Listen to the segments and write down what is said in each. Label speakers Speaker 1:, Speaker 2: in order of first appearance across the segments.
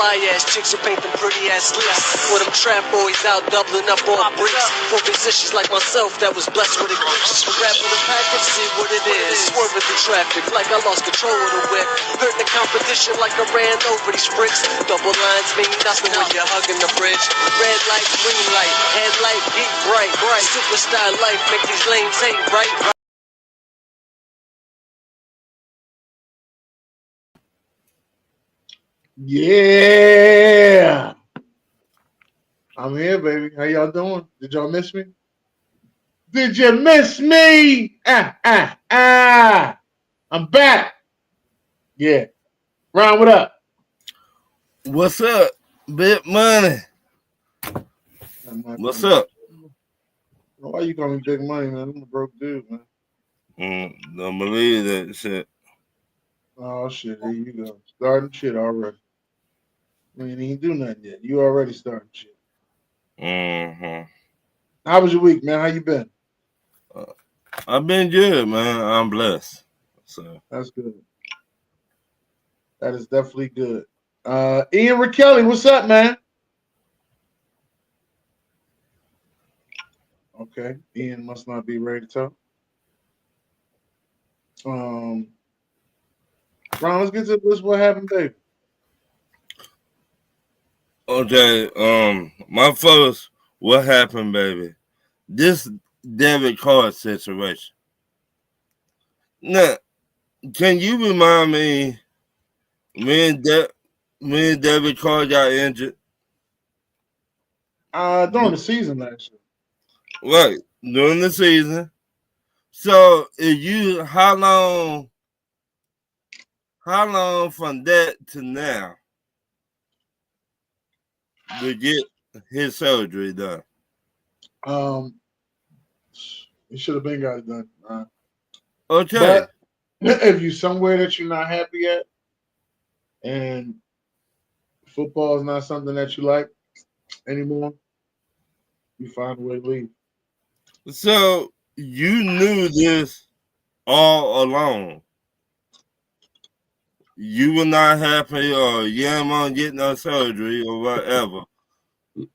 Speaker 1: fly ass chicks who paint them pretty ass lips. With them trap boys out doubling up on bricks. For musicians like myself that was blessed with a gift. To rap with a package, see what it is. Swerving through traffic like I lost control of the whip. Hurting the competition like I ran over these bricks. Double lines mean nothing when you're hugging the bridge. Red light, green light, headlight, beat bright. Superstar life, make these lames hate right.
Speaker 2: Yeah, I'm here, baby. How y'all doing? Did y'all miss me? Did you miss me? I'm back. Yeah. Ron, what up?
Speaker 3: What's up, Big Money? What's up?
Speaker 2: Why you call me Big Money, man? I'm a broke dude, man.
Speaker 3: Don't believe that shit.
Speaker 2: Oh, shit. Here you go. Starting shit already. We ain't even do nothing yet. You already starting shit.
Speaker 3: Mm-hmm.
Speaker 2: How was your week, man? How you been?
Speaker 3: I've been good, man. I'm blessed. So
Speaker 2: That's good. That is definitely good. Ian Rakelli, what's up, man? Okay, Ian must not be ready to talk. Ron, let's get to this. What happened, baby?
Speaker 3: Okay, my first, what happened, baby? This debit card situation. Now, can you remind me when debit card got injured?
Speaker 2: During the season last year.
Speaker 3: Right, during the season. So how long from that to now to get his surgery done?
Speaker 2: You should have been got it done.
Speaker 3: Okay.
Speaker 2: But if you somewhere that you're not happy at, and football is not something that you like anymore, you find a way to leave.
Speaker 3: So you knew this all along. You were not happy, or you didn't want to get no surgery or whatever.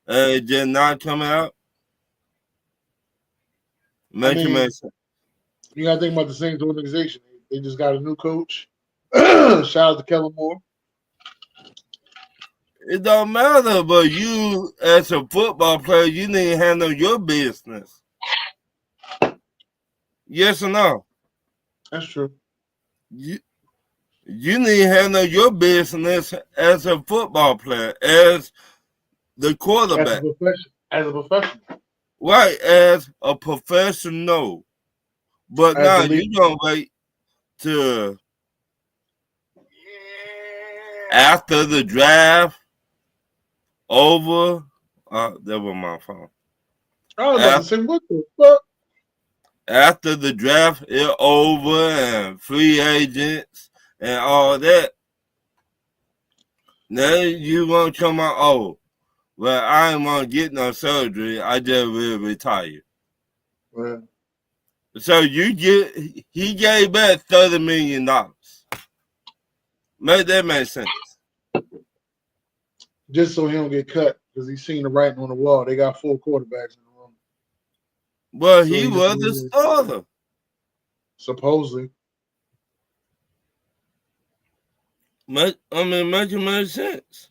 Speaker 3: It did not come out. Make sense.
Speaker 2: You gotta think about the Saints organization. They just got a new coach. Shout out to Kellen Moore.
Speaker 3: It don't matter, but you as a football player, you need to handle your business. Yes or no?
Speaker 2: That's true.
Speaker 3: You need to handle your business as a football player, as the quarterback.
Speaker 2: As a professional.
Speaker 3: Right, as a professional. But now you don't wait to after the draft over. That was my phone.
Speaker 2: I was about to say, what the fuck?
Speaker 3: After the draft is over and free agents and all that, now you won't come out, oh, well, I ain't want to get no surgery. I just will retire.
Speaker 2: Well,
Speaker 3: so he gave back $30 million. Make that make sense.
Speaker 2: Just so he don't get cut, because he's seen the writing on the wall. They got 4 quarterbacks in the room.
Speaker 3: Well, so he was the starter.
Speaker 2: Supposedly.
Speaker 3: Make it make sense.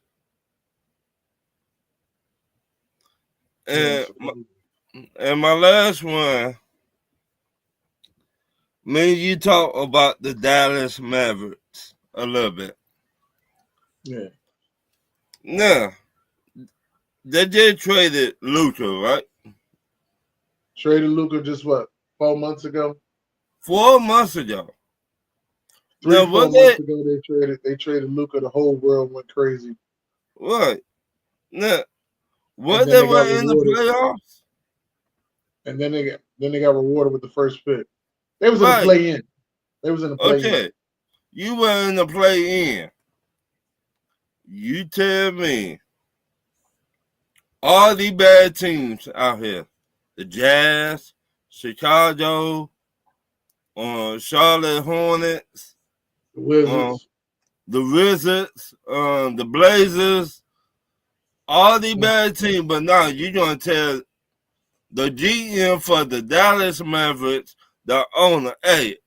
Speaker 3: And my last one, you talk about the Dallas Mavericks a little bit.
Speaker 2: Yeah.
Speaker 3: Now, they just traded Luka, right?
Speaker 2: Traded Luka just what, 4 months ago?
Speaker 3: 4 months ago.
Speaker 2: 4 months ago they traded Luka. The whole world went crazy.
Speaker 3: Right. Now, what they were in the playoffs?
Speaker 2: And then they got rewarded with the first pick. They was in the play-in. They was in the play-in.
Speaker 3: Okay. You were in the play-in. You tell me all these bad teams out here, the Jazz, Chicago, Charlotte Hornets,
Speaker 2: the Wizards,
Speaker 3: the Wizards, the Blazers, all these bad teams. But now you're gonna tell the GM for the Dallas Mavericks, the owner, hey,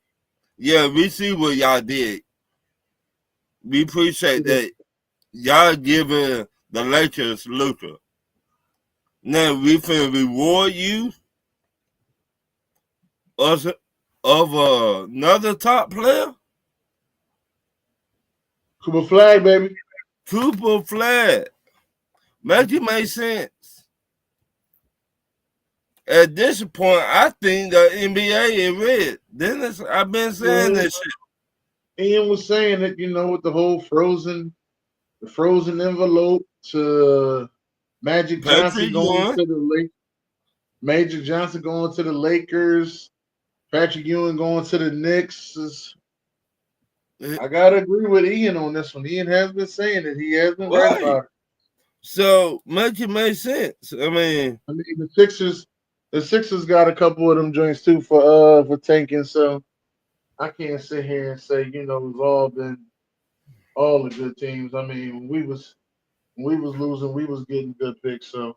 Speaker 3: yeah, we see what y'all did. We appreciate that y'all giving the Lakers Luka. Now we finna reward you of another top player.
Speaker 2: Cooper Flag, baby.
Speaker 3: Cooper Flag. Make it make sense. At this point, I think the NBA is red. Dennis, I've been saying this shit.
Speaker 2: Ian was saying that, with the whole frozen envelope to Magic Johnson going to the Lakers. Magic Johnson going to the Lakers. Patrick Ewing going to the Knicks. I gotta agree with Ian on this one. Ian has been saying it. He has been right about it.
Speaker 3: So make it make sense. I mean
Speaker 2: the Sixers got a couple of them joints too for tanking. So I can't sit here and say we've all been all the good teams. I mean when we was losing, we was getting good picks. So,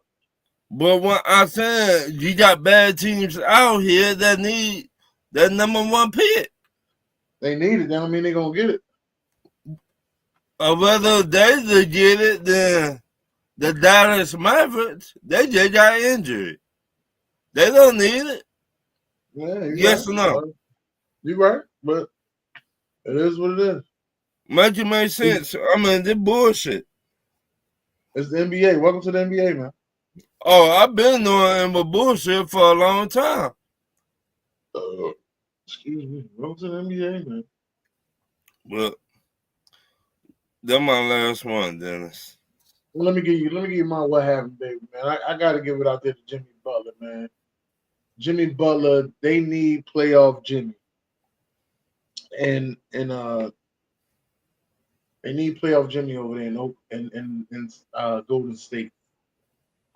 Speaker 3: but what I'm saying, you got bad teams out here that need that number one pick.
Speaker 2: They need it. That don't mean they're gonna get it.
Speaker 3: Or whether they get it, then the Dallas Mavericks, they just got injured. They don't need it.
Speaker 2: Yeah,
Speaker 3: yes or no?
Speaker 2: You're right, but it is what it is.
Speaker 3: Make it make sense. I mean, this bullshit.
Speaker 2: It's the NBA. Welcome to the NBA, man.
Speaker 3: Oh, I've been doing bullshit for a long time.
Speaker 2: Excuse me. Welcome to the NBA, man.
Speaker 3: Well, that's my last one, Dennis.
Speaker 2: Well, let me give you my what happened, baby, man. I got to give it out there to Jimmy Butler, man. Jimmy Butler, they need playoff Jimmy, and they need playoff Jimmy over there in Golden State.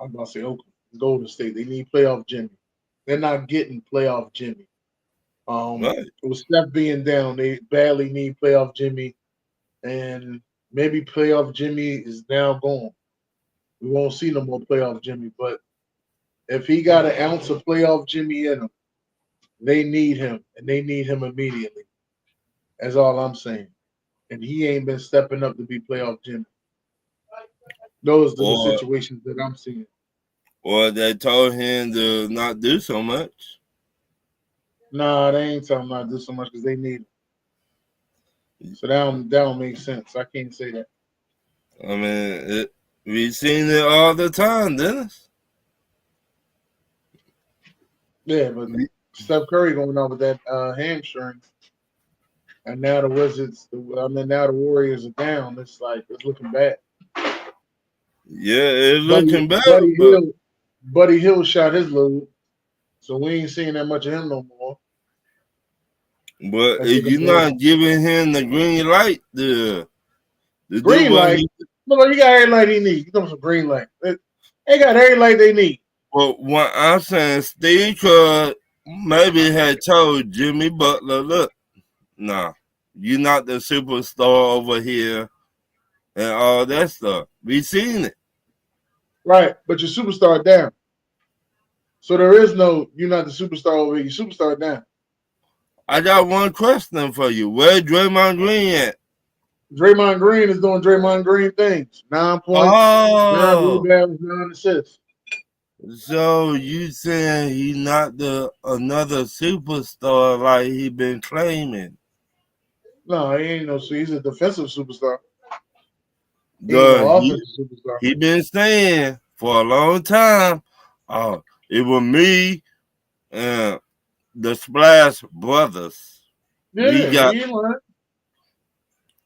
Speaker 2: I'm about to say Oakland, Golden State. They need playoff Jimmy. They're not getting playoff Jimmy.
Speaker 3: Right.
Speaker 2: With Steph being down, they badly need playoff Jimmy, and maybe playoff Jimmy is now gone. We won't see no more playoff Jimmy, but if he got an ounce of playoff Jimmy in him, they need him, and they need him immediately. That's all I'm saying. And he ain't been stepping up to be playoff Jimmy. Those are the situations that I'm seeing.
Speaker 3: Or they told him to not do so much.
Speaker 2: Nah, they ain't telling him not to do so much because they need him. So that don't make sense. I can't say that.
Speaker 3: I mean, we've seen it all the time, Dennis.
Speaker 2: Yeah, but Steph Curry going on with that hamstring. And now the Wizards, now the Warriors are down. It's looking bad.
Speaker 3: Yeah, it's looking bad.
Speaker 2: Buddy Hill shot his load, so we ain't seeing that much of him no more.
Speaker 3: But if you're not giving him the green light, the
Speaker 2: green light, no, you got every light he needs. You got some green light. They got every light they need.
Speaker 3: Well, what I'm saying, Steve Kerr maybe had told Jimmy Butler, look, nah, you're not the superstar over here and all that stuff. We seen it.
Speaker 2: Right, but your superstar down. So there is no, you're not the superstar over here. Your superstar down.
Speaker 3: I got one question for you. Where Draymond Green at?
Speaker 2: Draymond Green is doing Draymond Green things. 9 points, 9 rebounds, 9 assists.
Speaker 3: So you saying he's not another superstar like he been claiming?
Speaker 2: No, he ain't no. He's a defensive superstar. He
Speaker 3: been saying for a long time, it was me and the Splash Brothers.
Speaker 2: Yeah,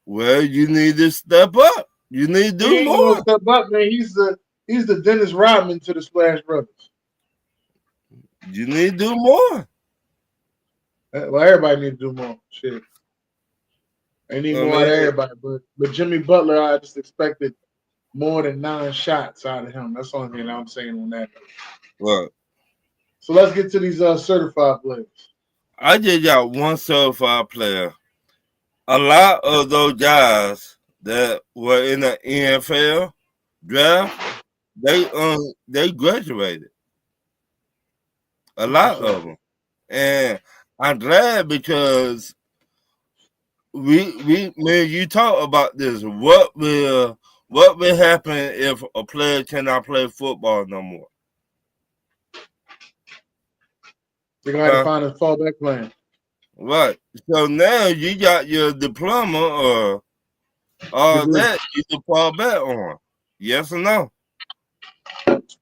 Speaker 3: well, you need to step up. You need to do more.
Speaker 2: Step up, man. He's the Dennis Rodman to the Splash Brothers.
Speaker 3: You need to do more.
Speaker 2: Well, everybody need to do more. Shit. They need more out of everybody. But Jimmy Butler, I just expected more than 9 shots out of him. That's the only thing I'm saying on that.
Speaker 3: Right.
Speaker 2: So let's get to these certified players.
Speaker 3: I just got one certified player. a lot of those guys that were in the NFL draft, they graduated. A lot of them, and I'm glad because we man, you talk about this. What will happen if a player cannot play football no more?
Speaker 2: They're gonna have to find a fallback plan.
Speaker 3: Right. So now you got your diploma or all
Speaker 2: Degree.
Speaker 3: that you can fall back on. Yes or no?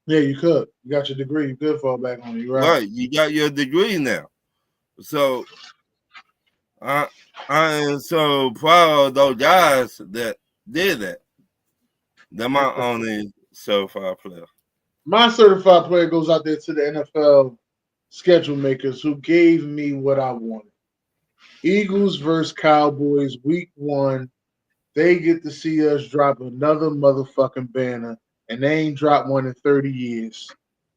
Speaker 2: Yeah, you could. You got your degree. You could fall back on it. You're right.
Speaker 3: Right. You got your degree now. So I am so proud of those guys that did that. They're my only certified player.
Speaker 2: My certified player goes out there to the NFL schedule makers who gave me what I wanted. Eagles versus Cowboys, week 1. They get to see us drop another motherfucking banner, and they ain't dropped one in 30 years.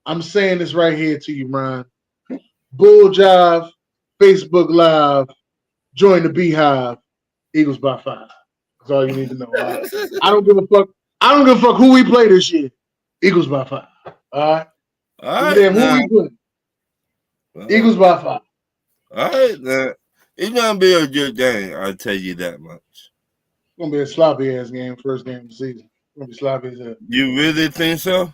Speaker 2: I'm saying this right here to you, Ryan. Bull Jive, Facebook Live, join the Beehive, Eagles by 5. That's all you need to know. Right? I don't give a fuck. I don't give a fuck who we play this year. Eagles by 5. All right.
Speaker 3: All right.
Speaker 2: Damn, who we play? Eagles by 5.
Speaker 3: All right. Now, it's gonna be a good game. I'll tell you that much.
Speaker 2: It's gonna be a sloppy ass game. First game of the season. It's gonna be sloppy as hell.
Speaker 3: You really think so?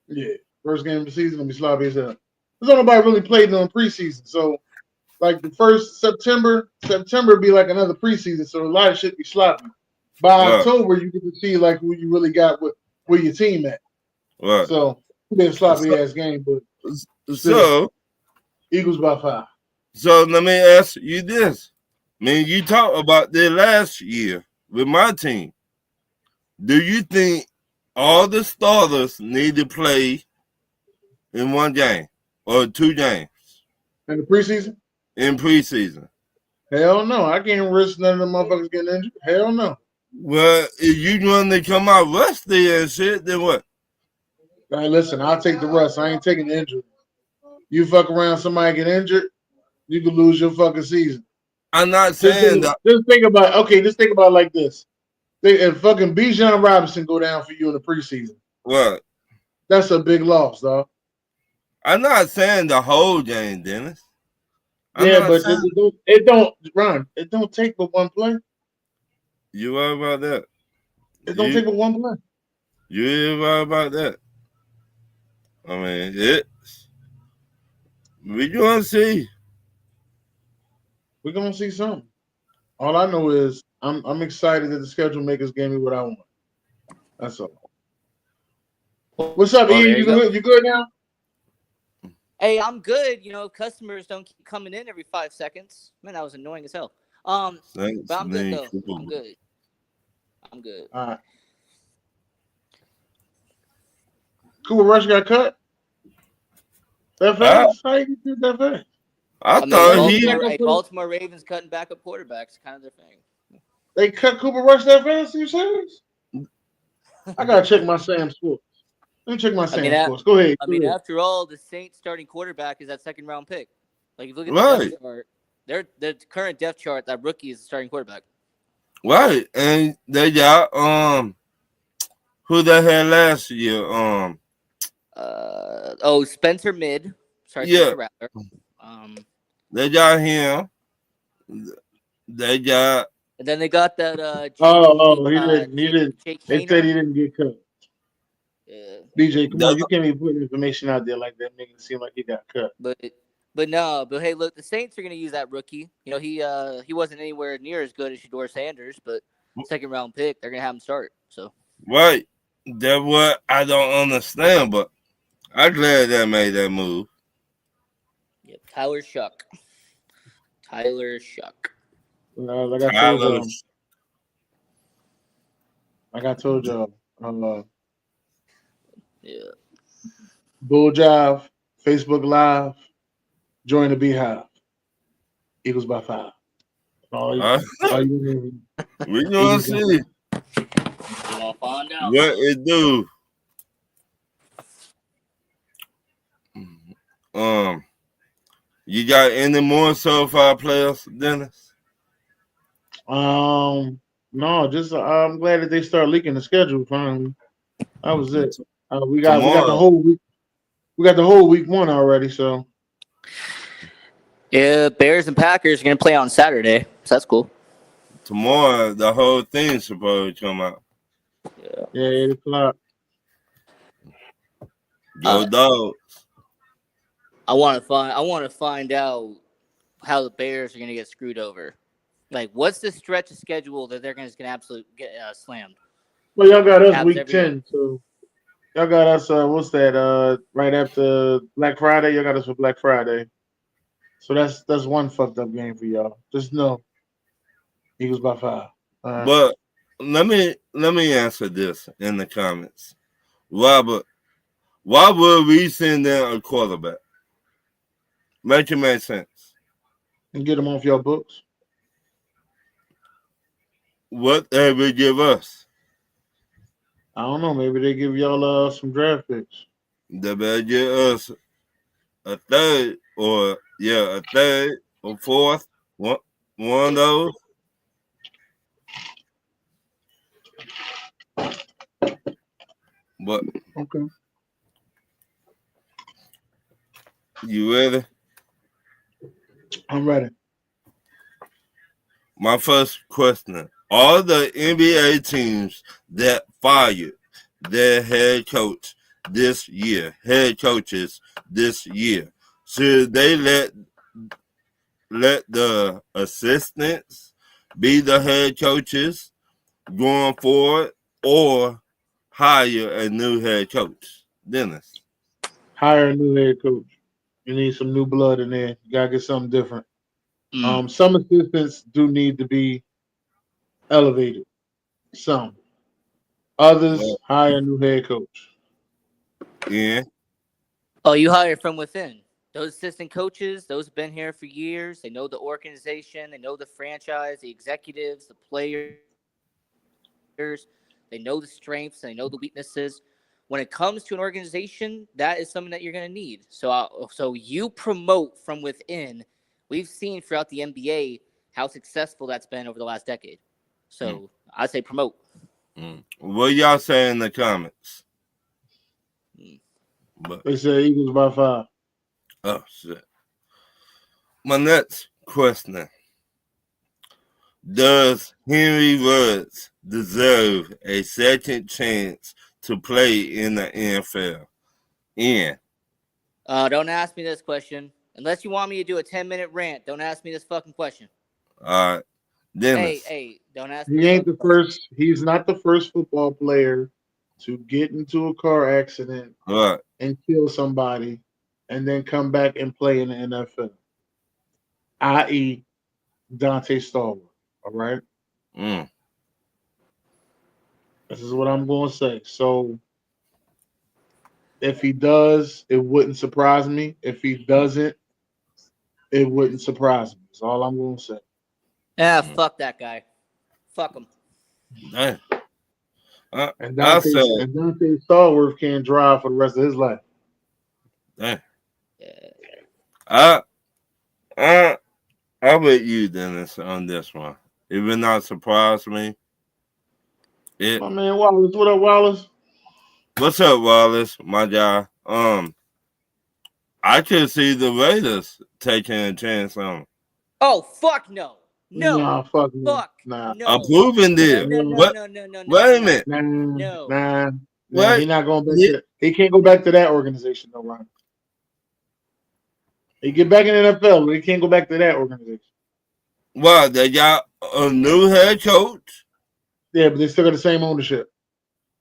Speaker 2: Yeah. First game of the season gonna be sloppy as hell. There's nobody really played during preseason, so like the first September be like another preseason, so a lot of shit be sloppy. By October, you get to see like who you really got with where your team at.
Speaker 3: Right.
Speaker 2: So it'll be a sloppy ass game, but
Speaker 3: so
Speaker 2: Eagles by 5.
Speaker 3: So let me ask you this. I mean, you talked about this last year with my team. Do you think all the starters need to play in one game or 2 games?
Speaker 2: In the preseason?
Speaker 3: In preseason.
Speaker 2: Hell no. I can't risk none of them motherfuckers getting injured. Hell no.
Speaker 3: Well, if you want to come out rusty and shit, then what?
Speaker 2: Hey, listen, I'll take the rust. I ain't taking the injury. You fuck around, somebody get injured, you could lose your fucking season.
Speaker 3: I'm not saying that.
Speaker 2: Just think about it like this. If fucking Bijan Robinson go down for you in the preseason.
Speaker 3: What?
Speaker 2: That's a big loss, dog.
Speaker 3: I'm not saying the whole game, Dennis.
Speaker 2: But it don't take but one play.
Speaker 3: You right about that?
Speaker 2: It don't take but one play.
Speaker 3: You right about that? I mean, we're gonna see.
Speaker 2: We're gonna see something. All I know is I'm excited that the schedule makers gave me what I want. That's all. What's up, Ian? You good now?
Speaker 4: Hey, I'm good. You know, customers don't keep coming in every 5 seconds. Man, that was annoying as hell.
Speaker 3: Thanks,
Speaker 4: but I'm good though.
Speaker 3: Cool.
Speaker 4: I'm good.
Speaker 2: All right. Cooper Rush got cut. That fast? How you did that fast?
Speaker 3: I thought
Speaker 4: Baltimore Ravens cutting backup quarterbacks, kind of their thing.
Speaker 2: They cut Cooper Rush that fast? Are you serious? I gotta check my Sam Sports. Let me check my Sam Sports. Go ahead.
Speaker 4: After all, the Saints starting quarterback is that 2nd round pick. Like, if you look at the depth chart, their current depth chart, that rookie is the starting quarterback.
Speaker 3: Right, and they got who they had last year?
Speaker 4: Spencer Mid. Sorry,
Speaker 3: yeah.
Speaker 4: Spencer Rattler.
Speaker 3: They got him. They got.
Speaker 4: And then they got that.
Speaker 2: He didn't. They said he didn't get cut. Yeah. DJ, come on, you can't be putting information out there like that, making it seem like he got cut.
Speaker 4: But hey, look, the Saints are going to use that rookie. You know, he wasn't anywhere near as good as Shedeur Sanders, but 2nd round pick, they're going to have him start. So
Speaker 3: right, that's what I don't understand, but I'm glad they made that move.
Speaker 4: Yep, Tyler Shuck.
Speaker 2: Like I told y'all.
Speaker 4: Yeah.
Speaker 2: Bull Jive, Facebook Live, join the Beehive. Eagles by 5.
Speaker 3: We're gonna see.
Speaker 4: We'll find out
Speaker 3: what it do. You got any more certified players, Dennis?
Speaker 2: No, just I'm glad that they start leaking the schedule finally. That was it. We got the
Speaker 3: Tomorrow,
Speaker 2: whole week. We got the whole week one already. So
Speaker 4: Yeah, Bears and Packers are gonna play on Saturday, so that's cool.
Speaker 3: tomorrow, the whole thing's supposed to come out.
Speaker 2: yeah, 8 o'clock.
Speaker 3: Go
Speaker 4: Uh,
Speaker 3: dog.
Speaker 4: I want to find out how the Bears are gonna get screwed over. Like, what's the stretch of schedule that they're just gonna absolutely get slammed?
Speaker 2: Well, y'all got us
Speaker 4: Happens
Speaker 2: week
Speaker 4: every year.
Speaker 2: 10. So y'all got us. What's that? Right after Black Friday. Y'all got us for Black Friday. So that's one fucked up game for y'all. Just know Eagles by 5. All right.
Speaker 3: But let me answer this in the comments. Robert, why would we send them a quarterback? Make it make sense.
Speaker 2: And get them off your books.
Speaker 3: What they would give us?
Speaker 2: I don't know. Maybe they give y'all some draft picks.
Speaker 3: They better give us a third or a third or fourth. One of those. But
Speaker 2: Okay.
Speaker 3: you ready?
Speaker 2: I'm ready.
Speaker 3: My first question. All the NBA teams that fired their head coaches this year, should they let the assistants be the head coaches going forward or hire a new head coach? Dennis.
Speaker 2: Hire a new head coach. You need some new blood in there. You gotta get something different.
Speaker 4: Mm.
Speaker 2: Some assistants do need to be elevated. Some. Others
Speaker 3: Well,
Speaker 2: hire a new head coach.
Speaker 3: yeah.
Speaker 4: Oh, you hire from within. Those assistant coaches, those have been here for years. They know the organization, they know the franchise, the executives, the players. They know the strengths, they know the weaknesses. When it comes to an organization, that is something that you're going to need. So you promote from within. We've seen throughout the NBA how successful that's been over the last decade.
Speaker 3: Mm,
Speaker 4: So I say promote.
Speaker 3: What y'all say in the comments?
Speaker 4: Mm.
Speaker 3: But
Speaker 2: They say Eagles by 5.
Speaker 3: oh shit. My next question. Does Henry Ruggs deserve a second chance to play in the NFL? Yeah.
Speaker 4: Don't ask me this question. Unless you want me to do a 10-minute rant, don't ask me this fucking question.
Speaker 3: All right.
Speaker 4: Hey,
Speaker 3: Dennis.
Speaker 4: hey, don't ask me
Speaker 2: He
Speaker 4: this
Speaker 2: ain't
Speaker 4: fucking
Speaker 2: the
Speaker 4: question.
Speaker 2: first. He's not the first football player to get into a car accident
Speaker 3: All right.
Speaker 2: and kill somebody, and then come back and play in the NFL. I.e., Dante Stallworth. All right,
Speaker 3: Mm.
Speaker 2: this is what I'm going to say. So if he does, it wouldn't surprise me. If he doesn't, it wouldn't surprise me. That's all I'm going to say.
Speaker 4: Ah,
Speaker 3: Mm.
Speaker 4: fuck that guy. Fuck him.
Speaker 3: Damn.
Speaker 2: And
Speaker 3: I
Speaker 2: Dante
Speaker 3: said,
Speaker 2: and Dante Stallworth can't drive for the rest of his life.
Speaker 3: damn.
Speaker 4: Yeah.
Speaker 3: I, I, I with you, Dennis, on this one. It would not surprise me. It.
Speaker 2: My man Wallace, what up, Wallace?
Speaker 3: What's up, Wallace? My guy. I could see the Raiders taking a chance on him.
Speaker 4: Oh, fuck no. No.
Speaker 2: Nah, fuck me.
Speaker 4: Fuck
Speaker 2: Nah,
Speaker 3: A
Speaker 4: no.
Speaker 3: proven
Speaker 4: No,
Speaker 3: deal.
Speaker 4: no,
Speaker 2: nah,
Speaker 4: no,
Speaker 3: What?
Speaker 4: no, no, no, no, no,
Speaker 3: Wait a
Speaker 4: no.
Speaker 3: minute.
Speaker 2: nah,
Speaker 4: No.
Speaker 2: nah, nah. He
Speaker 3: What?
Speaker 2: not going back
Speaker 3: Yeah.
Speaker 2: to. He can't go back to that organization, no, Ron. He get back in the NFL, but he can't go back to that organization.
Speaker 3: What? They got a new head coach?
Speaker 2: Yeah, but they still got the same ownership.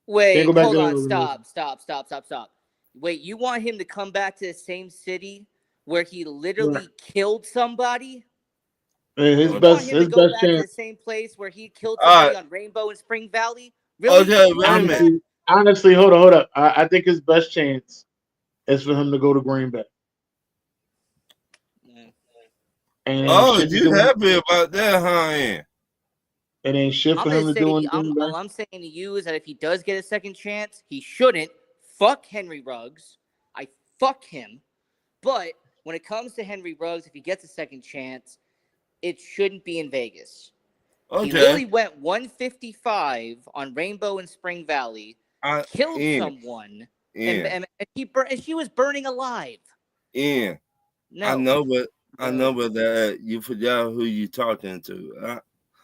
Speaker 2: Can't go
Speaker 4: Wait,
Speaker 2: back to
Speaker 4: hold
Speaker 2: that
Speaker 4: on.
Speaker 2: organization.
Speaker 4: Stop. Wait, you want him to come back to the same city where he
Speaker 2: Right.
Speaker 4: literally killed somebody?
Speaker 2: And his
Speaker 4: You
Speaker 3: Okay.
Speaker 4: want
Speaker 2: best,
Speaker 4: him to
Speaker 2: his
Speaker 4: go
Speaker 2: best
Speaker 4: back to
Speaker 2: chance.
Speaker 4: the same place where he killed
Speaker 3: All right.
Speaker 4: somebody on Rainbow in Spring Valley? Really?
Speaker 3: Okay,
Speaker 4: You
Speaker 3: wait
Speaker 4: want
Speaker 3: a
Speaker 4: to do
Speaker 3: minute.
Speaker 4: that?
Speaker 2: Honestly, hold up. I think his best chance is for him to go to Green Bay,
Speaker 4: Mm.
Speaker 2: and it ain't
Speaker 3: Oh,
Speaker 2: shit to
Speaker 3: you
Speaker 2: do.
Speaker 3: happy about that, huh? Ian?
Speaker 2: It ain't shit
Speaker 4: I'm
Speaker 2: for
Speaker 4: gonna
Speaker 2: him to
Speaker 4: say
Speaker 2: do
Speaker 4: to
Speaker 2: in Green Bay.
Speaker 4: all I'm saying to you is that if he does get a second chance, he shouldn't. Fuck Henry Ruggs. I fuck him. But when it comes to Henry Ruggs, if he gets a second chance, it shouldn't be in Vegas. He
Speaker 3: Okay.
Speaker 4: literally went 155 on Rainbow and Spring Valley, killed someone, and she was burning alive.
Speaker 3: I
Speaker 4: No.
Speaker 3: know, but that you forgot who you talking to.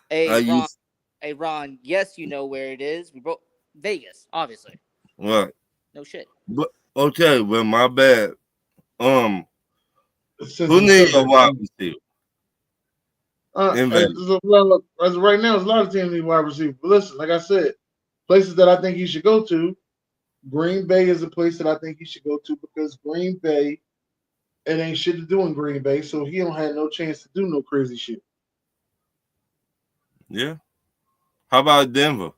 Speaker 4: Hey, Ron. Yes, you know where it is. We broke Vegas, obviously.
Speaker 3: What?
Speaker 4: No shit.
Speaker 3: But okay, well, my bad. Who
Speaker 2: Since
Speaker 3: needs a wide receiver?
Speaker 2: As right now, there's a lot of teams need wide receiver. But listen, like I said, places that I think he should go to, Green Bay is a place that I think he should go to because Green Bay, it ain't shit to do in Green Bay, so he don't have no chance to do no crazy shit.
Speaker 3: Yeah. How about Denver?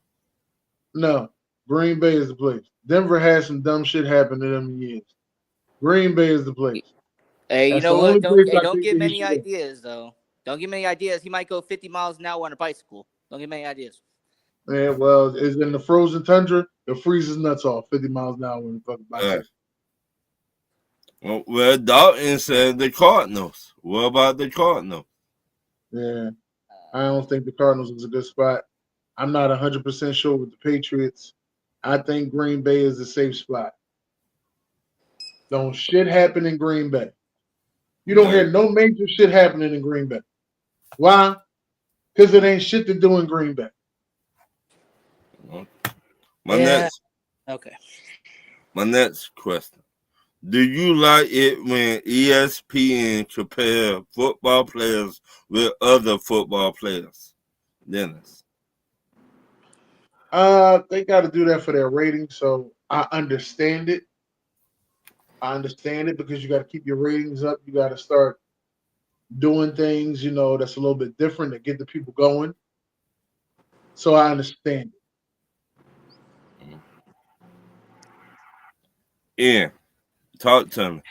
Speaker 2: No, Green Bay is the place. Denver has some dumb shit happen to them in years. Green Bay is the place.
Speaker 4: Hey,
Speaker 2: That's
Speaker 4: you know
Speaker 2: the
Speaker 4: what?
Speaker 2: only place I
Speaker 4: Don't
Speaker 2: think
Speaker 4: give
Speaker 2: that
Speaker 4: him
Speaker 2: he
Speaker 4: any
Speaker 2: should go.
Speaker 4: ideas, though. Don't give him any ideas. He might go 50 miles an hour on a bicycle. Don't give him any ideas.
Speaker 2: Yeah, well, it's in the frozen tundra. It freezes nuts off 50 miles an hour when the fucking bicycle.
Speaker 3: Well, Dalton said the Cardinals. What about the Cardinals?
Speaker 2: Yeah, I don't think the Cardinals is a good spot. I'm not 100% sure with the Patriots. I think Green Bay is a safe spot. Don't shit happen in Green Bay. You don't hear no major shit happening in Green Bay. Why? Because it ain't shit to do in Green Bay.
Speaker 3: My next question. Do you like it when ESPN compare football players with other football players? Dennis.
Speaker 2: They got to do that for their rating, so I understand it. I understand it because you got to keep your ratings up. You got to start doing things, that's a little bit different to get the people going. So I understand it.
Speaker 3: Yeah. Talk to me.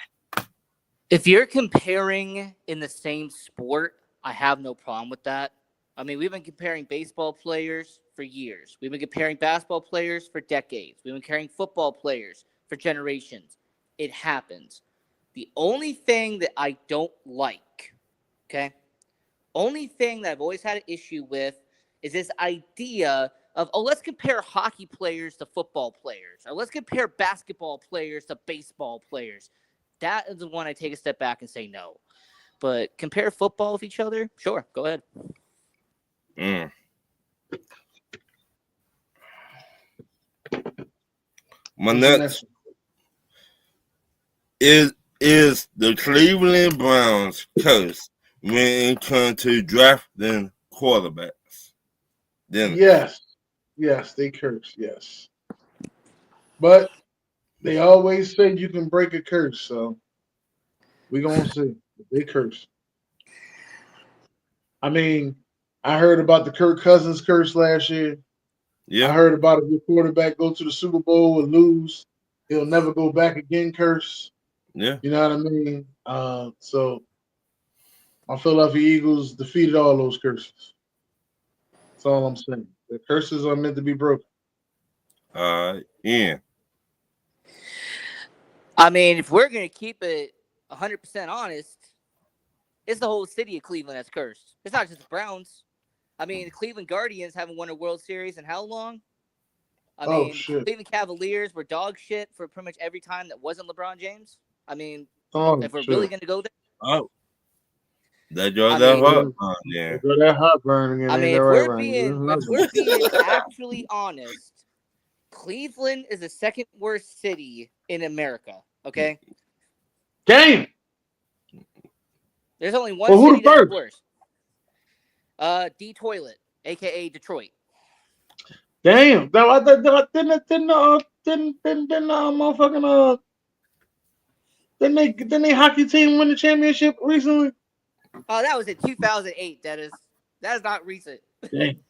Speaker 4: If you're comparing in the same sport, I have no problem with that. I mean, we've been comparing baseball players for years. We've been comparing basketball players for decades. We've been comparing football players for generations. It happens. The only thing that I don't like, only thing that I've always had an issue with is this idea of, let's compare hockey players to football players, or let's compare basketball players to baseball players. That is the one I take a step back and say no. But compare football with each other? Sure, go ahead.
Speaker 3: My next is the Cleveland Browns curse when it comes to drafting quarterbacks.
Speaker 2: Dennis. Yes, they curse, yes. But they always say you can break a curse, so we're going to see. They curse. I mean, I heard about the Kirk Cousins curse last year. Yeah. I heard about if your quarterback go to the Super Bowl and lose, he'll never go back again curse.
Speaker 3: Yeah.
Speaker 2: You know what I mean? So my Philadelphia Eagles defeated all those curses. That's all I'm saying. The curses are meant to be broken.
Speaker 3: Yeah.
Speaker 4: I mean, if we're going to keep it 100% honest, it's the whole city of Cleveland that's cursed. It's not just the Browns. I mean, the Cleveland Guardians haven't won a World Series in how long? I mean, the Cleveland Cavaliers were dog shit for pretty much every time that wasn't LeBron James. I mean, if we're really going to go there.
Speaker 3: Oh. They draw that heartburn, yeah.
Speaker 2: They draw that heartburn.
Speaker 4: I mean, if we're being actually honest, Cleveland is the second worst city in America, okay?
Speaker 2: Damn!
Speaker 4: There's only one city that's worse. D-Toilet, a.k.a. Detroit.
Speaker 2: Damn! Didn't they hockey team win the championship recently?
Speaker 4: Oh, that was in 2008. That is not recent.
Speaker 2: Dang.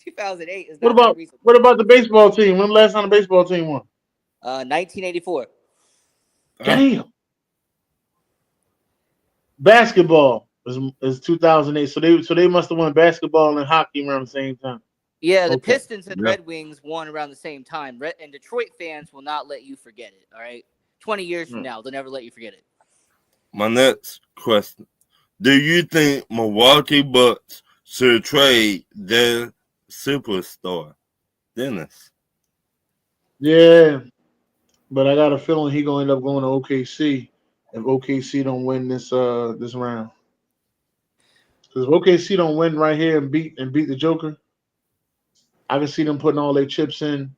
Speaker 4: 2008 is
Speaker 2: not
Speaker 4: that recent.
Speaker 2: What about the baseball team? When the last time the baseball team won?
Speaker 4: 1984.
Speaker 2: Damn. Basketball is 2008. So they must have won basketball and hockey around the same time.
Speaker 4: Yeah, the Pistons and Red Wings won around the same time. And Detroit fans will not let you forget it, all right? 20 years from now, they'll never let you forget it.
Speaker 3: My next question. Do you think Milwaukee Bucks should trade their superstar, Dennis.
Speaker 2: Yeah, but I got a feeling he gonna end up going to OKC if OKC don't win this round. Because if OKC don't win right here and beat the Joker, I can see them putting all their chips in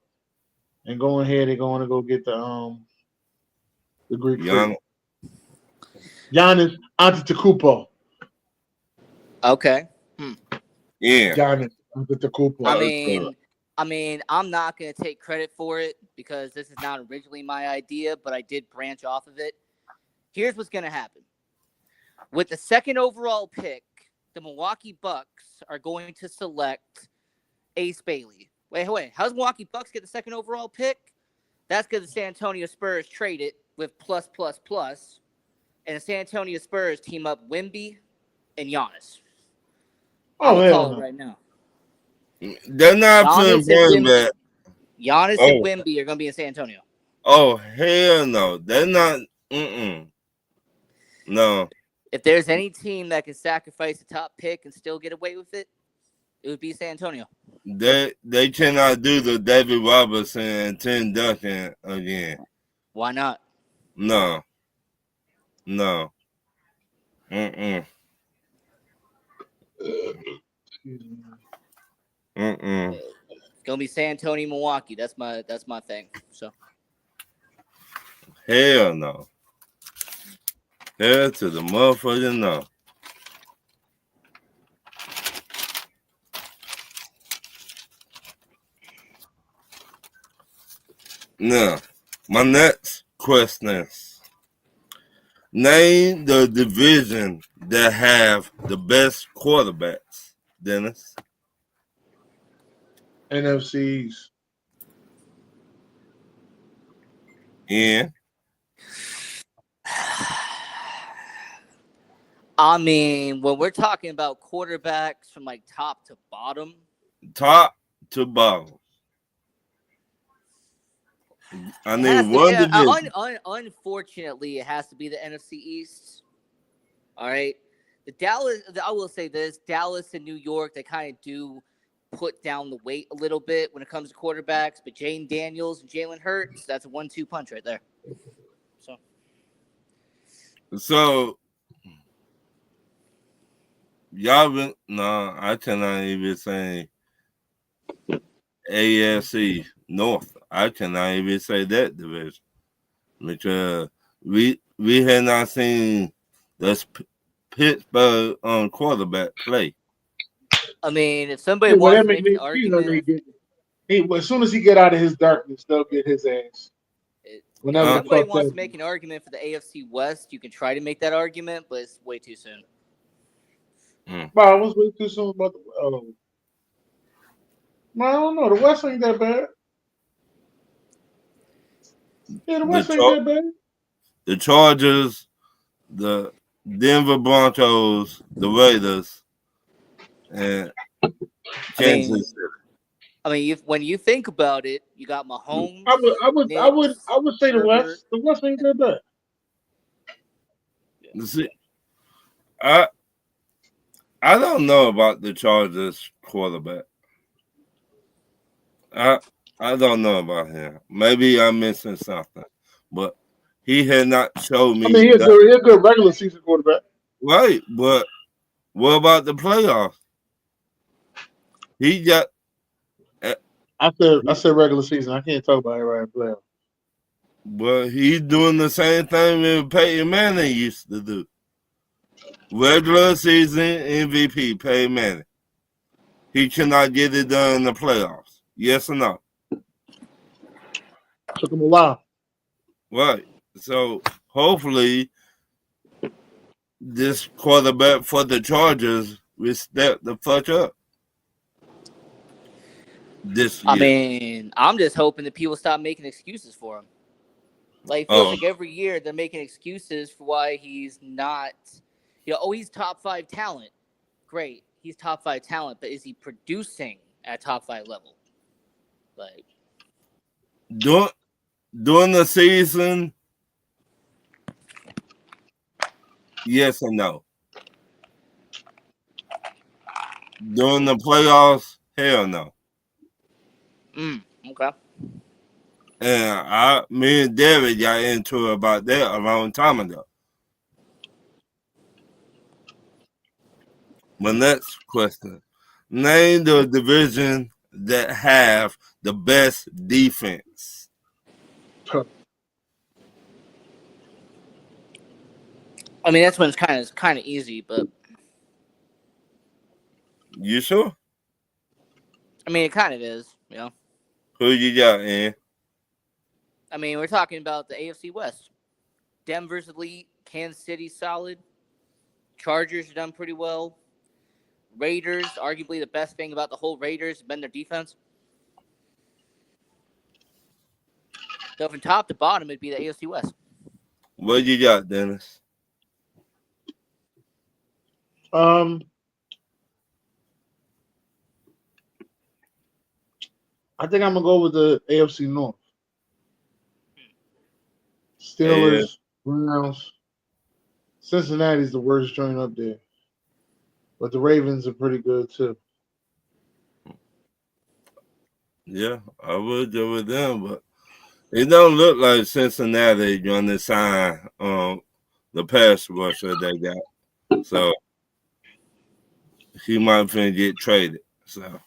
Speaker 2: and going ahead. They're going to go get the Greek
Speaker 3: Young,
Speaker 2: freak, Giannis Antetokounmpo.
Speaker 4: Okay. Hmm.
Speaker 3: yeah.
Speaker 2: Giannis Antetokounmpo.
Speaker 4: I mean, I'm not going to take credit for it because this is not originally my idea, but I did branch off of it. Here's what's going to happen. With the second overall pick, the Milwaukee Bucks are going to select Ace Bailey. Wait. How's Milwaukee Bucks get the second overall pick? That's because the San Antonio Spurs traded with plus, and the San Antonio Spurs team up Wemby and Giannis. I'm
Speaker 2: Oh
Speaker 4: going to
Speaker 2: hell
Speaker 4: call it
Speaker 2: no!
Speaker 4: right now.
Speaker 3: They're not putting
Speaker 4: Giannis and
Speaker 3: Bron
Speaker 4: Wemby.
Speaker 3: back.
Speaker 4: Giannis and
Speaker 3: Oh,
Speaker 4: Wemby are going to be in San Antonio.
Speaker 3: oh, hell no. They're not. No.
Speaker 4: If there's any team that can sacrifice the top pick and still get away with it, it would be San Antonio.
Speaker 3: They cannot do the David Robertson and Tim Duncan again.
Speaker 4: Why not?
Speaker 3: No. Mm-mm.
Speaker 4: It's gonna be San Antonio, Milwaukee. That's my thing. So
Speaker 3: Hell no. Hell to the motherfucker no. Now, my next question is, name the division that have the best quarterbacks, Dennis.
Speaker 2: NFCs.
Speaker 3: And
Speaker 4: I mean, when we're talking about quarterbacks from like top to bottom,
Speaker 3: top to bottom. I need one division.
Speaker 4: Unfortunately, it has to be the NFC East. All right, I will say this: Dallas and New York, they kind of do put down the weight a little bit when it comes to quarterbacks. But Jane Daniels and Jalen Hurts, that's a 1-2 punch right there.
Speaker 3: So y'all been I cannot even say AFC North. I cannot even say that division because we had not seen this Pittsburgh quarterback play.
Speaker 4: I mean, if somebody wants to make an argument,
Speaker 2: as soon as he get out of his darkness, they'll get his ass.
Speaker 4: if
Speaker 2: Whenever
Speaker 4: somebody wants to make an argument for the AFC West, you can try to make that argument, but it's way too soon.
Speaker 2: But I was way too soon about the. I don't know. The West ain't that bad. Yeah, the West ain't that bad.
Speaker 3: The Chargers, the Denver Broncos, the Raiders, and Kansas City.
Speaker 4: I mean, when you think about it, you got Mahomes.
Speaker 2: I would say the West. The West ain't that bad.
Speaker 3: See, I don't know about the Chargers quarterback. I don't know about him. Maybe I'm missing something, but he had not showed me.
Speaker 2: I mean, he's a good regular season quarterback.
Speaker 3: Right, but what about the playoffs? He got.
Speaker 2: I said regular season. I can't talk about it right in playoffs.
Speaker 3: But he's doing the same thing that Peyton Manning used to do. Regular season MVP, Peyton Manning. He cannot get it done in the playoffs. Yes or no?
Speaker 2: Took him a while.
Speaker 3: Right. So hopefully this quarterback for the Chargers will step the fuck up. This year.
Speaker 4: I mean, I'm just hoping that people stop making excuses for him. Like, it feels like every year they're making excuses for why he's not, he's top 5 talent. Great. He's top 5 talent, but is he producing at top 5 level? Like,
Speaker 3: during the season, yes or no? during the playoffs, hell no.
Speaker 4: Okay.
Speaker 3: And me and David got into it about that a long time ago. My next question: name the division that have the best defense.
Speaker 4: I mean, that's one's kind of easy, but
Speaker 3: You sure?
Speaker 4: I mean, it kind of is. You know,
Speaker 3: Who you got, Ian?
Speaker 4: I mean, we're talking about the AFC West. Denver's elite. Kansas City solid. Chargers done pretty well. Raiders, arguably the best thing about the whole Raiders has been their defense. So from top to bottom, it'd be the AFC West.
Speaker 3: What you got, Dennis?
Speaker 2: I think I'm gonna go with the AFC North. Steelers, Browns, Cincinnati's the worst joint up there, but the Ravens are pretty good too.
Speaker 3: Yeah, I would go with them, but it don't look like Cincinnati going to sign the pass rusher they got. So he might finna get traded. So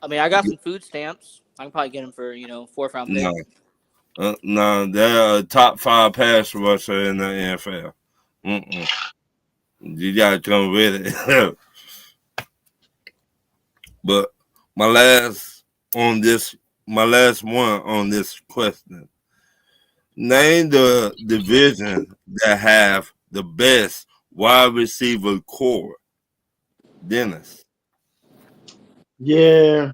Speaker 4: I mean, I got some food stamps. I can probably get them for 4th round pick.
Speaker 3: no, they're a top 5 pass rusher in the NFL. You gotta come with it. But my last one on this question. Name the division that have the best wide receiver core. Dennis.
Speaker 2: Yeah,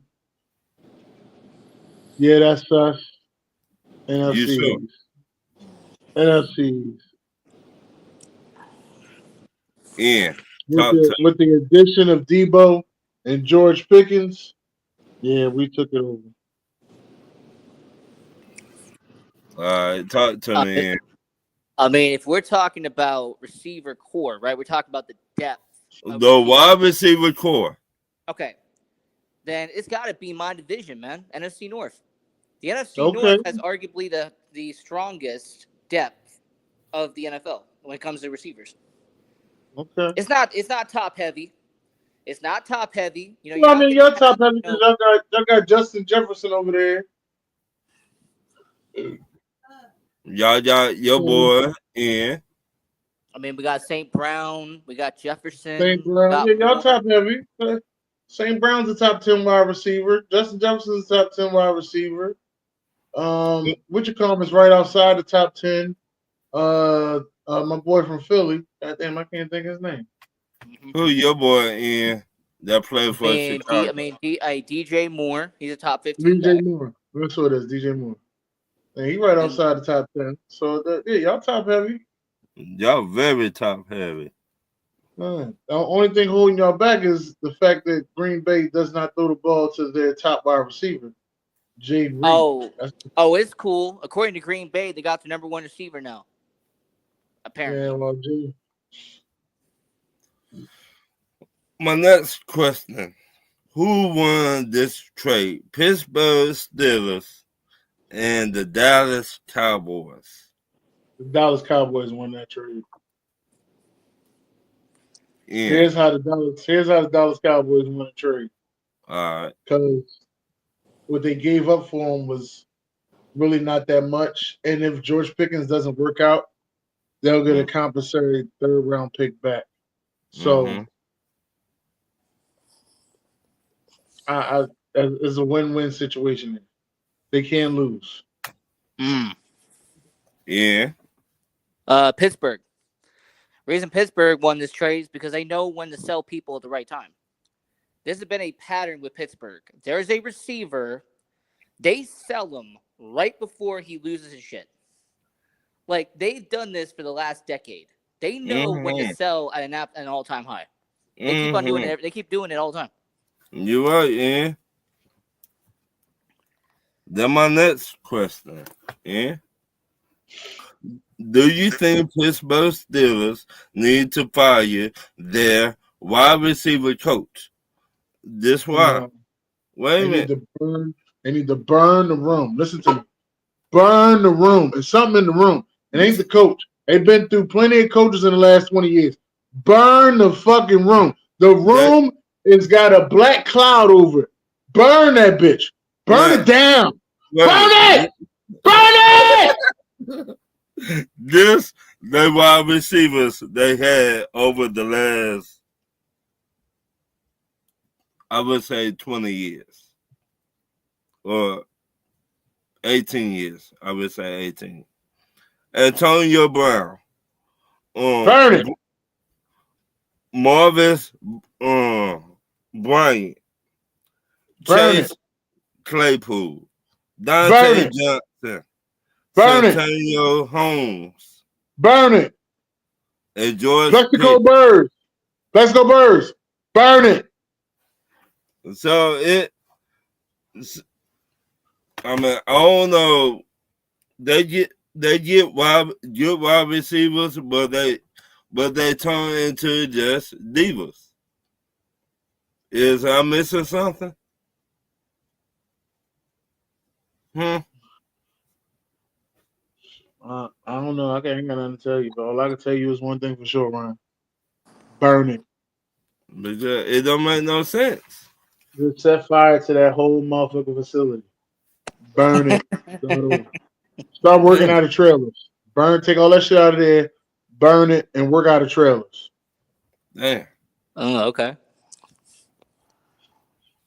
Speaker 2: that's us.
Speaker 3: You sure?
Speaker 2: NFCs.
Speaker 3: Yeah.
Speaker 2: With the addition of Debo and George Pickens, yeah, we took it over.
Speaker 3: All right, talk to me.
Speaker 4: I mean, if we're talking about receiver core, right? We're talking about the depth.
Speaker 3: The wide receiver core.
Speaker 4: Okay. Then it's got to be my division, man. NFC North. The NFC North has arguably the strongest depth of the NFL when it comes to receivers.
Speaker 2: Okay.
Speaker 4: It's not top heavy. It's not top heavy.
Speaker 2: Well, I mean, you're top heavy because y'all got Justin Jefferson over there.
Speaker 3: Y'all got your boy in.
Speaker 4: I mean, we got St. Brown. We got Jefferson.
Speaker 2: St. Brown. Yeah, y'all top heavy. St. Brown's the top 10 wide receiver. Justin Jefferson's the top 10 wide receiver. Wichita is right outside the top 10. My boy from Philly. Goddamn, I can't think of his name.
Speaker 3: Who your boy in that played for Chicago?
Speaker 4: DJ Moore. He's a top 15.
Speaker 2: DJ Moore. That's what it is. DJ Moore. And he right outside the top 10. So y'all top heavy.
Speaker 3: Y'all very top heavy.
Speaker 2: The only thing holding y'all back is the fact that Green Bay does not throw the ball to their top wide receiver, Jade Reed.
Speaker 4: It's cool. According to Green Bay, they got the number 1 receiver now. Apparently.
Speaker 2: Yeah, well, Jade.
Speaker 3: My next question: who won this trade? Pittsburgh Steelers and the Dallas Cowboys.
Speaker 2: The Dallas Cowboys won that trade.
Speaker 3: Yeah.
Speaker 2: Here's how the Dallas Cowboys won the trade.
Speaker 3: All right.
Speaker 2: Because what they gave up for him was really not that much. And if George Pickens doesn't work out, they'll get a compensatory 3rd round pick back. So it's a win-win situation. They can't lose.
Speaker 3: Yeah.
Speaker 4: Pittsburgh. Reason Pittsburgh won this trade is because they know when to sell people at the right time. This has been a pattern with Pittsburgh. There's a receiver, they sell him right before he loses his shit. Like, they've done this for the last decade. They know when to sell at an all-time high. They keep on doing it. They keep doing it all the time.
Speaker 3: You're right, yeah. Then my next question, yeah. Do you think Pittsburgh Steelers need to fire their wide receiver coach? This why.
Speaker 2: No,
Speaker 3: Wait a
Speaker 2: they need
Speaker 3: minute.
Speaker 2: to burn. They need to burn the room. Listen to me. Burn the room. There's something in the room. It ain't the coach. They've been through plenty of coaches in the last 20 years. Burn the fucking room. The
Speaker 3: That
Speaker 2: room has got a black cloud over it. Burn that bitch. Burn it
Speaker 3: man,
Speaker 2: down.
Speaker 3: wait a
Speaker 2: Burn
Speaker 3: minute.
Speaker 2: it. Burn it.
Speaker 3: This the wide receivers they had over the last, I would say, 20 years or 18 years. I would say 18. Antonio Brown,
Speaker 2: Burn it.
Speaker 3: Marvis Bryant,
Speaker 2: Burn it.
Speaker 3: Chase Claypool,
Speaker 2: Burn
Speaker 3: Dante
Speaker 2: it.
Speaker 3: Johnson,
Speaker 2: Burn it.
Speaker 3: Santonio Holmes,
Speaker 2: Burn it.
Speaker 3: and George
Speaker 2: Let's go
Speaker 3: Pitt.
Speaker 2: birds. Let's go birds. Burn it.
Speaker 3: So I mean, I don't know. They get wide receivers, but they turn into just divas. Is I missing something?
Speaker 2: I don't know. I ain't got nothing to tell you, but all I can tell you is one thing for sure, Ryan. Burn it.
Speaker 3: Because it don't make no sense.
Speaker 2: Just set fire to that whole motherfucking facility. Burn it. Start working out of trailers. Take all that shit out of there, burn it, and work out of trailers.
Speaker 3: Damn.
Speaker 4: Oh, okay.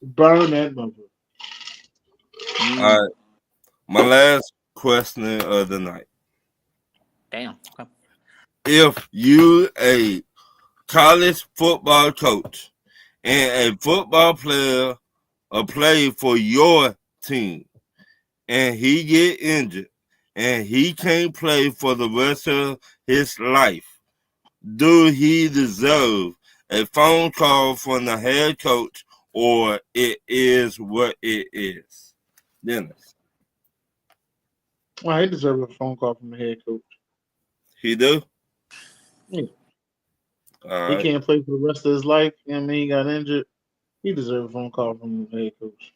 Speaker 2: Burn that motherfucker.
Speaker 3: All right. My last question of the night.
Speaker 4: Damn. Okay.
Speaker 3: If you a college football coach and a football player play for your team and he get injured and he can't play for the rest of his life, do he deserve a phone call from the head coach, or it is what it is? Dennis.
Speaker 2: Well, he deserves a phone call from the head coach.
Speaker 3: He do?
Speaker 2: Yeah.
Speaker 3: All
Speaker 2: He
Speaker 3: right.
Speaker 2: can't play for the rest of his life. You know what I mean? He got injured. He deserves a phone call from the head coach.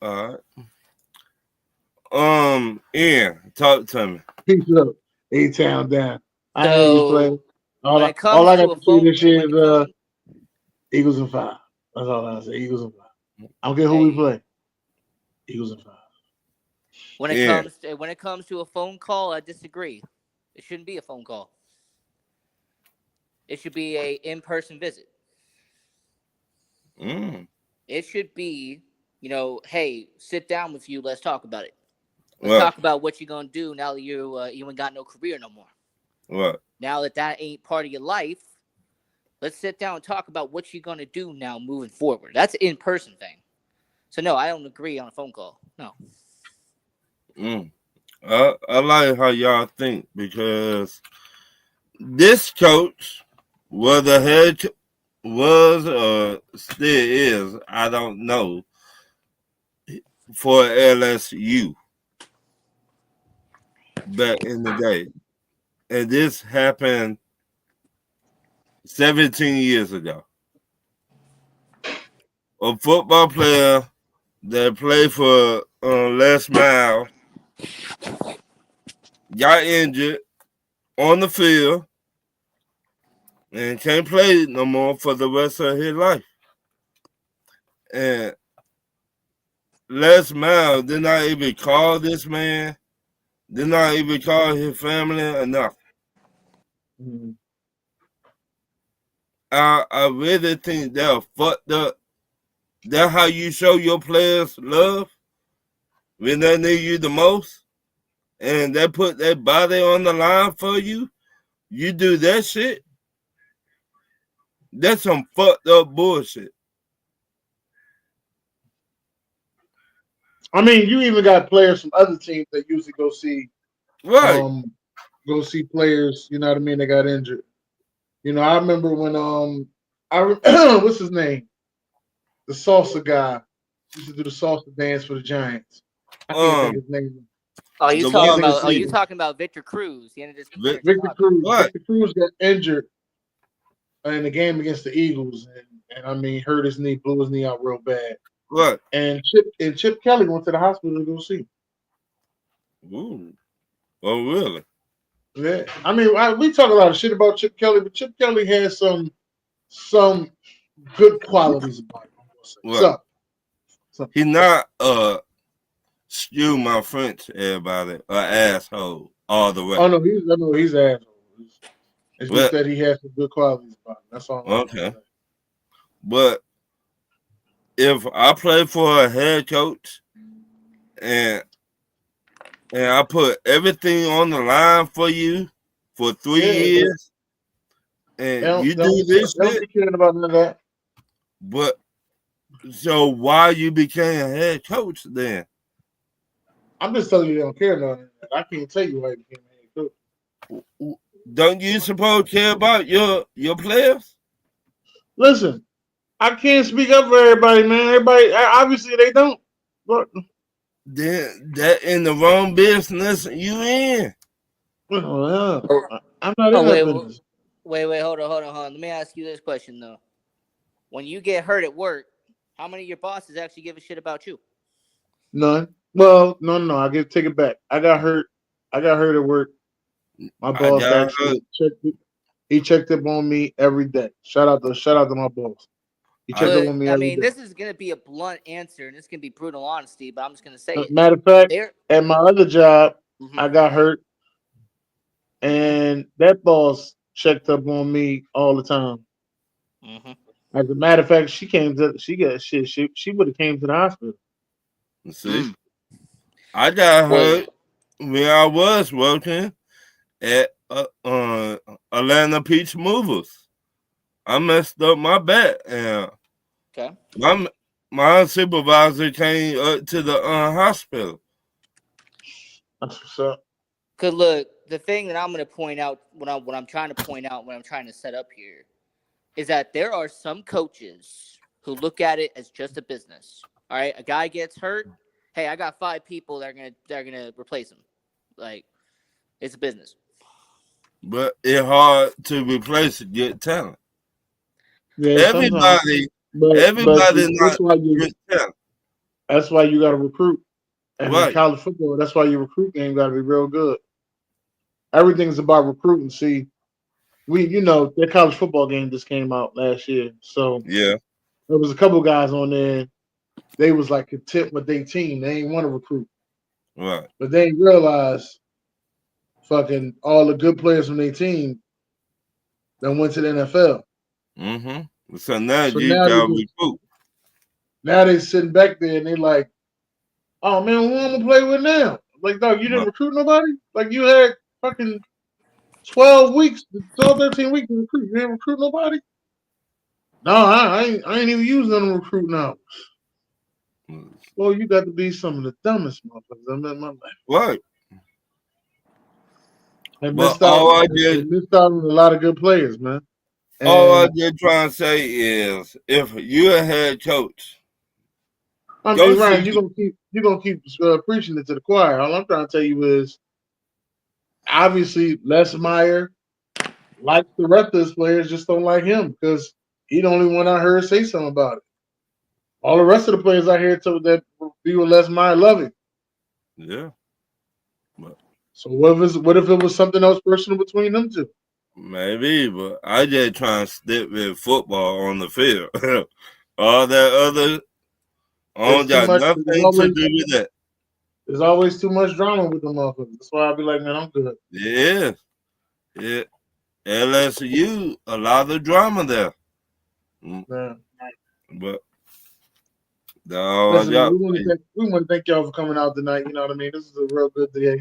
Speaker 3: All right. Ian, talk to me.
Speaker 2: Peace up. A-Town down. I hear you play.
Speaker 4: So
Speaker 2: All
Speaker 4: when
Speaker 2: I,
Speaker 4: it
Speaker 2: all
Speaker 4: comes
Speaker 2: I
Speaker 4: to
Speaker 2: got
Speaker 4: a
Speaker 2: to say
Speaker 4: phone,
Speaker 2: this year
Speaker 4: when it
Speaker 2: is
Speaker 4: comes,
Speaker 2: Eagles in 5. That's all I say. Eagles in 5. I don't care who we
Speaker 4: hey,
Speaker 2: play. Eagles in 5.
Speaker 4: when
Speaker 3: Yeah.
Speaker 4: it comes to a phone call, I disagree. It shouldn't be a phone call. It should be a in-person visit. It should be, hey, sit down with you. Let's talk about it. Let's
Speaker 3: What?
Speaker 4: talk about what you're gonna do now that you ain't got no career no more.
Speaker 3: What?
Speaker 4: Now that ain't part of your life, let's sit down and talk about what you're gonna do now moving forward. That's an in-person thing. So no, I don't agree on a phone call. No.
Speaker 3: I like how y'all think, because this coach was the head was or still is, I don't know, for LSU back in the day. And this happened 17 years ago. A football player that played for Les Miles got injured on the field and can't play no more for the rest of his life. And Les Miles did not even call this man, did not even call his family enough.
Speaker 2: Mm-hmm.
Speaker 3: I really think they're fucked up. That's how you show your players love when they need you the most, and they put their body on the line for you. You do that shit. That's some fucked up bullshit.
Speaker 2: I mean, you even got players from other teams that usually go see
Speaker 3: Right.
Speaker 2: players, you know what I mean, that got injured. I remember when what's his name? The salsa guy used to do the salsa dance for the Giants. I can't think of his name.
Speaker 4: you
Speaker 3: The
Speaker 4: talking
Speaker 3: one
Speaker 4: about? You
Speaker 3: receiver.
Speaker 4: talking about Victor Cruz? He ended his career in
Speaker 2: Victor
Speaker 4: Chicago.
Speaker 2: Cruz.
Speaker 3: What?
Speaker 2: Victor Cruz got injured in the game against the Eagles, and I mean hurt his knee, blew his knee out real bad.
Speaker 3: What?
Speaker 2: And Chip Kelly went to the hospital to go see him.
Speaker 3: Ooh. Oh, really?
Speaker 2: Yeah, I mean we talk a lot of shit about Chip Kelly, but Chip Kelly has some good qualities about him. I'm gonna say.
Speaker 3: What?
Speaker 2: So
Speaker 3: He not excuse my French, everybody, an asshole all the way.
Speaker 2: oh no, he's an asshole. It's just
Speaker 3: Well,
Speaker 2: that he has some good qualities about him. That's all I'm gonna
Speaker 3: okay.
Speaker 2: say.
Speaker 3: But if I play for a head coach and I put everything on the line for you for 3
Speaker 2: Yeah, but
Speaker 3: years and you
Speaker 2: they
Speaker 3: do this
Speaker 2: don't
Speaker 3: shit,
Speaker 2: be caring about none of that.
Speaker 3: but so why you became a head coach then?
Speaker 2: I'm just telling you they don't care about none of that. I can't tell you why he became a head coach.
Speaker 3: Don't you suppose care about your players?
Speaker 2: Listen, I can't speak up for everybody, man. Everybody obviously they don't. But
Speaker 3: Then that in the wrong business you in.
Speaker 2: well,
Speaker 4: Oh,
Speaker 2: I'm not in that
Speaker 4: wait,
Speaker 2: business.
Speaker 4: hold on. Let me ask you this question though. When you get hurt at work, how many of your bosses actually give a shit about you?
Speaker 2: None. Well, no. Take it back. I got hurt. at work. My
Speaker 3: I
Speaker 2: boss
Speaker 3: got hurt.
Speaker 2: actually checked it. He checked up on me every day. Shout out to my boss. He checked up
Speaker 4: But
Speaker 2: on me
Speaker 4: I
Speaker 2: every
Speaker 4: mean,
Speaker 2: day.
Speaker 4: this is gonna be a blunt answer, and this can be brutal honesty. But I'm just gonna say it.
Speaker 2: Matter of fact,
Speaker 4: There.
Speaker 2: at my other job,
Speaker 4: Mm-hmm,
Speaker 2: I got hurt,
Speaker 4: mm-hmm,
Speaker 2: and that boss checked up on me all the time.
Speaker 4: mm-hmm.
Speaker 2: As a matter of fact, she got shit. She would have came to the hospital.
Speaker 3: See, I got
Speaker 4: Wait,
Speaker 3: hurt when I was working at Atlanta Peach Movers. I messed up my back, and
Speaker 4: okay.
Speaker 3: my supervisor came up to the hospital.
Speaker 2: That's what's up.
Speaker 4: Cause look, the thing that I'm gonna point out, what I'm trying to point out, what I'm trying to set up here, is that there are some coaches who look at it as just a business. All right, a guy gets hurt. Hey, I got 5 people that are gonna replace him. Like, it's a business.
Speaker 3: But it's hard to replace good talent.
Speaker 2: Yeah, sometimes,
Speaker 3: Everybody,
Speaker 2: but
Speaker 3: everybody not good talent.
Speaker 2: that's why you got to recruit. And in
Speaker 3: Right.
Speaker 2: college football, that's why your recruit game got to be real good. Everything's about recruiting. See, their college football game just came out last year, so
Speaker 3: Yeah.
Speaker 2: there was a couple guys on there. They was like content with their team. They ain't want to recruit,
Speaker 3: Right.
Speaker 2: but they ain't realize fucking all the good players from their team that went to the NFL.
Speaker 3: Mm-hmm. So now
Speaker 2: So
Speaker 3: you got to recruit.
Speaker 2: now they sitting back there and they like, oh man, who I'm gonna play with now? Like, dog, you didn't
Speaker 3: Right.
Speaker 2: recruit nobody? Like you had fucking 12 weeks, 12, 13 weeks to recruit. You didn't recruit nobody? No, I ain't even using them to recruit now. Well, you got to be some of the dumbest motherfuckers I met in my life.
Speaker 3: Right.
Speaker 2: They
Speaker 3: But
Speaker 2: missed out. They missed out on a lot of good players, man.
Speaker 3: all I
Speaker 2: And
Speaker 3: just trying to say is, if you're a head coach,
Speaker 2: I
Speaker 3: go
Speaker 2: mean, Ryan,
Speaker 3: see.
Speaker 2: you're gonna keep preaching it to the choir. All I'm trying to tell you is, obviously, Les Meyer likes the rest of his players, just don't like him because he the only one I heard say something about it. All the rest of the players I hear told that be with Les Meyer love him.
Speaker 3: Yeah. But
Speaker 2: So what if it was something else personal between them two?
Speaker 3: maybe, but I just trying to stick with football on the field. All that other, I
Speaker 2: There's
Speaker 3: don't
Speaker 2: too
Speaker 3: got
Speaker 2: much.
Speaker 3: nothing to do with that.
Speaker 2: There's always too much drama with them motherfuckers. That's why I be like, man, I'm good.
Speaker 3: Yeah. Yeah. LSU, a lot of drama there.
Speaker 2: Man.
Speaker 3: But all I
Speaker 2: Listen, man,
Speaker 3: got.
Speaker 2: we want to thank y'all for coming out tonight. You know what I mean? This is a real good day.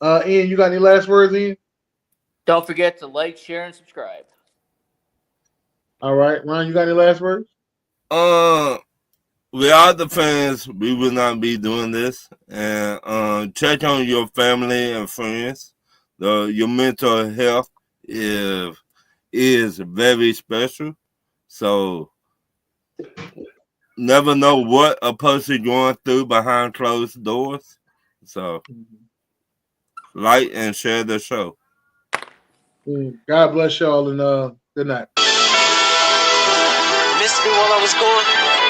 Speaker 2: Ian, you got any last words, Ian?
Speaker 4: Don't forget to like, share, and subscribe.
Speaker 2: All right, Ron, you got any last words?
Speaker 3: Without the fans, we would not be doing this. And check on your family and friends. Your mental health is very special. So never know what a person going through behind closed doors. So like, and share the show.
Speaker 2: God bless y'all and good night.
Speaker 1: Missed me while I was gone.